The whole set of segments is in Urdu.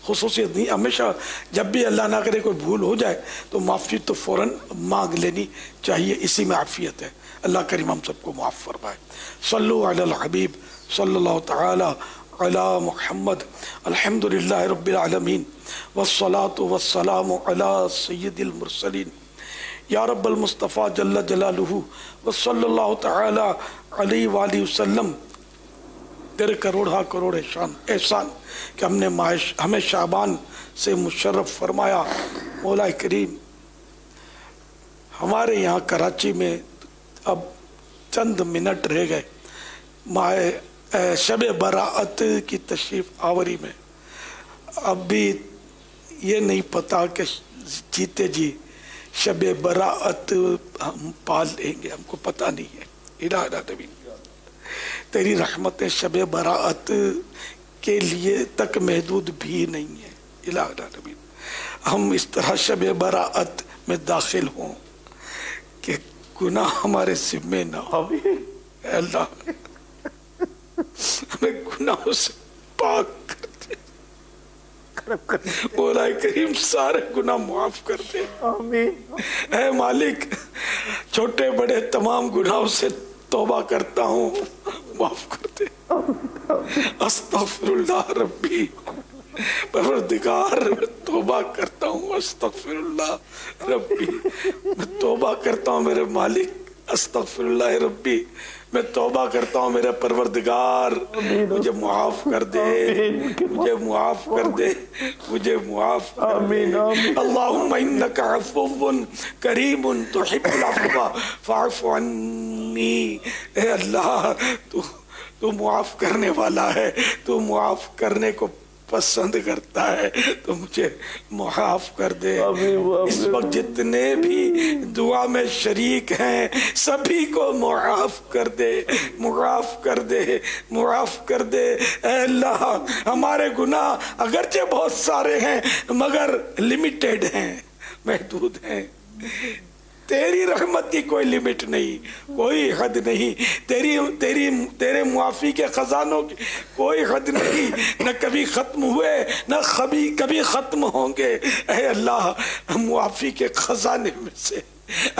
خصوصیت نہیں. ہمیشہ جب بھی اللہ نہ کرے کوئی بھول ہو جائے تو معافی تو فوراً مانگ لینی چاہیے، اسی میں عافیت ہے. اللہ کریم ہم سب کو معاف فرمائے. صلو علی الحبیب صلی اللہ تعالی علی محمد. الحمدللہ رب العالمین والصلاة والسلام علی سید المرسلین یا رب المصطفیٰ جل جلالہ وصلی اللہ تعالی علیہ وآلہ وسلم. تیرے کروڑا کروڑ احسان کہ ہمیں شعبان سے مشرف فرمایا. مولا کریم ہمارے یہاں کراچی میں اب چند منٹ رہ گئے ماہ شب براءت کی تشریف آوری میں. اب بھی یہ نہیں پتا کہ جیتے جی شب براءت ہم پال لیں گے، ہم کو پتہ نہیں ہے. الہ نبی تیری رحمتیں شب براءت کے لیے تک محدود بھی نہیں ہے. الہ نبی ہم اس طرح شب براءت میں داخل ہوں کہ گناہ ہمارے ذمے نہ ہو. اے اللہ ہمیں گناہوں سے پاک کر دے. مولا کریم سارے گناہ معاف کر دے. آمین. اے مالک چھوٹے بڑے تمام گناہوں سے توبہ کرتا ہوں، معاف کر دے. استغفر اللہ ربی پروردگار میں توبہ کرتا ہوں. استغفر اللہ ربی میں توبہ کرتا ہوں میرے مالک. استغفر اللہ ربی میں توبہ کرتا ہوں میرے پروردگار. مجھے معاف کر دے، مجھے معاف کر دے، مجھے معاف کر دے. اللہم انک عفو کریم تحب العفو فاعف عنی. اے اللہ تو معاف کرنے والا ہے، تو معاف کرنے کو پسند کرتا ہے، تو مجھے معاف کر دے. اس وقت جتنے بھی دعا میں شریک ہیں سبھی کو معاف کر دے، معاف کر دے، معاف کر دے. اے اللہ ہمارے گناہ اگرچہ بہت سارے ہیں مگر لمیٹڈ ہیں، محدود ہیں. تیری رحمت کی کوئی لمٹ نہیں، کوئی حد نہیں. تیرے معافی کے خزانوں کی کوئی حد نہیں، نہ کبھی ختم ہوئے نہ کبھی ختم ہوں گے. اے اللہ معافی کے خزانے میں سے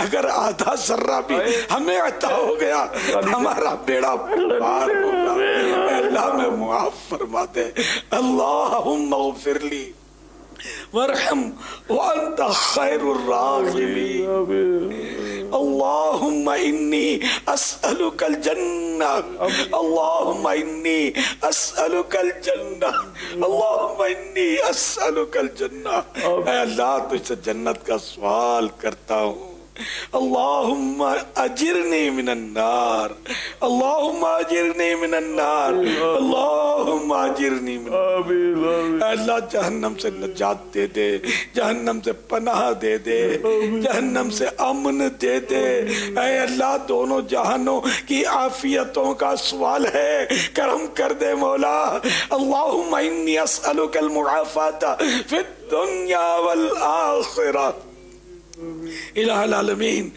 اگر آدھا ذرہ بھی ہمیں عطا ہو گیا ہمارا بیڑا پار ہوگا. اے اللہ میں معاف فرما دے. اللہم اغفر لی وارحم وانت خیر الراحمین. اللہم انی اسألک الجنہ، اللہم انی اسألک الجنہ، اللہم انی اسألک الجنہ. اے اللہ تجھ سے جنت کا سوال کرتا ہوں. اللہم اجرنی من النار، اللہم اجرنی من النار، اللہم اجرنی من النار. اے اللہ جہنم سے نجات دے دے، جہنم سے پناہ دے دے، جہنم سے امن دے دے. اے اللہ دونوں جہانوں کی عافیتوں کا سوال ہے، کرم کر دے مولا. اللہم انی اسألک المعافات فی الدنیا والآخرہ. الہ العالمین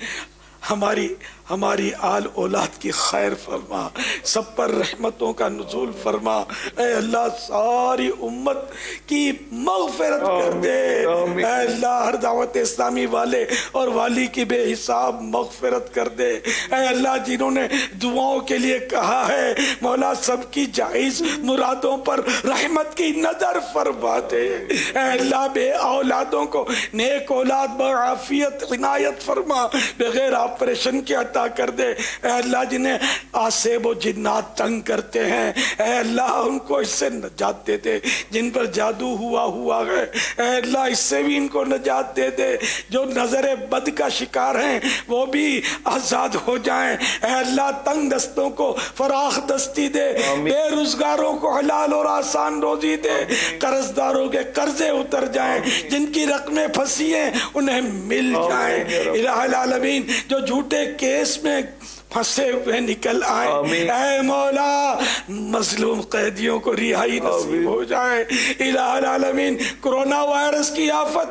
ہماری آل اولاد کی خیر فرما، سب پر رحمتوں کا نزول فرما. اے اللہ ساری امت کی مغفرت کر دے. اے اللہ ہر دعوت اسلامی والے اور والی کی بے حساب مغفرت کر دے. اے اللہ جنہوں نے دعاؤں کے لیے کہا ہے مولا سب کی جائز مرادوں پر رحمت کی نظر فرما دے. اے اللہ بے اولادوں کو نیک اولاد بعافیت عنایت فرما، بغیر آپریشن کے عطا کر دے. اے اللہ جنہیں آسیب و جنات تنگ کرتے ہیں اے اللہ ان کو اس سے نجات دے دے. جن پر جادو ہوا ہے اے اللہ اس سے بھی ان کو نجات دے دے. جو نظر بد کا شکار ہیں وہ بھی آزاد ہو جائیں. اے اللہ تنگ دستوں کو فراخ دستی دے، بے روزگاروں کو حلال اور آسان روزی دے، قرض داروں کے قرضے اتر جائیں، جن کی رقمیں پھنسی ہیں انہیں مل جائیں. الہ العالمین جو جھوٹے کیس میں پھنسے ہوئے نکل آئیں. اے مولا مظلوم قیدیوں کو رہائی نصیب ہو جائے. الہ العالمین کرونا وائرس کی آفت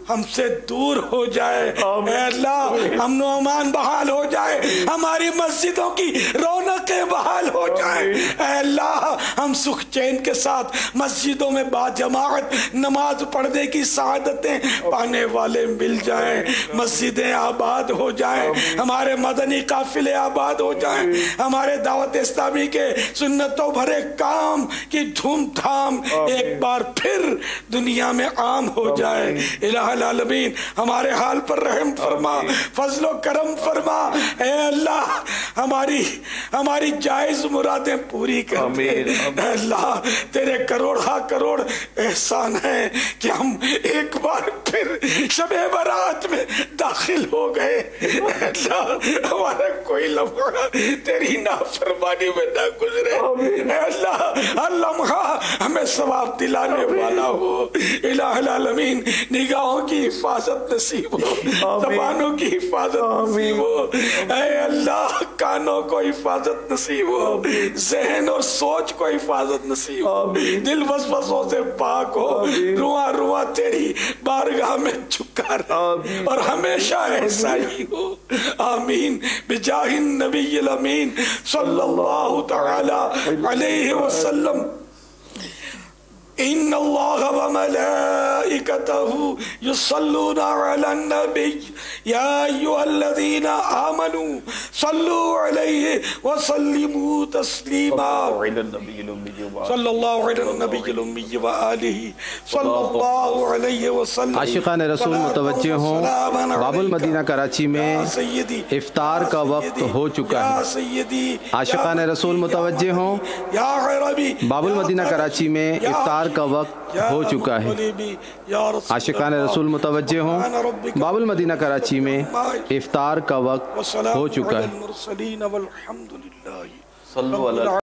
ہم سے دور ہو جائے، اے اللہ امن و امان بحال ہو جائے، ہماری مسجدوں کی رونقیں بحال ہو جائیں، اے اللہ ہم سکھ چین کے ساتھ مسجدوں میں با جماعت نماز پڑھنے کی سعادتیں پانے والے مل جائیں، مسجدیں آباد ہو جائیں، ہمارے مدنی قافلے آباد ہو جائیں، ہمارے دعوت اسلامی کے سنتوں بھرے کام کی دھوم دھام ایک بار پھر دنیا میں عام ہو جائے۔ الہ العالمین ہمارے حال پر رحم فرما، فضل و کرم فرما، اے اللہ ہماری جائز مرادیں پوری کر دے۔ اے اللہ تیرے کروڑا کروڑ احسان ہے کہ ہم ایک بار پھر شب برات میں داخل ہو گئے۔ اے اللہ ہمارا کوئی لمحہ تیری نافرمانی میں نہ گزرے، اے اللہ ہر لمحہ ہمیں ثواب دلانے والا ہو۔ الہ العالمین نگاہوں کی حفاظت نصیب ہو، زبانوں کی حفاظت نصیب ہو، اے اللہ کانوں کو حفاظت نصیب ہو، ذہن اور سوچ کو حفاظت نصیب ہو، دل وسوسوں سے پاک ہو، رواں رواں تیری بارگاہ میں جھکا رہے اور ہمیشہ ایسا ہی ہو۔ آمین بجاہ النبی الامین صلی اللہ تعالی علیہ وسلم۔ ان اللہ وملائکتہ یصلون علی النبی یا ایھا الذین آمنوا صلوا علیہ وسلموا تسلیما۔ صلی اللہ علی النبی الامی وآلہ صلی اللہ علیہ وسلم۔ عاشقان رسول متوجہ ہوں، باب المدینہ کراچی میں افطار کا وقت ہو چکا ہے۔ عاشقان رسول متوجہ ہوں، باب المدینہ کراچی میں افطار کا وقت ہو چکا ہے۔ عاشقان رسول متوجہ ہوں، باب المدینہ کراچی میں افطار کا وقت ہو چکا ہے۔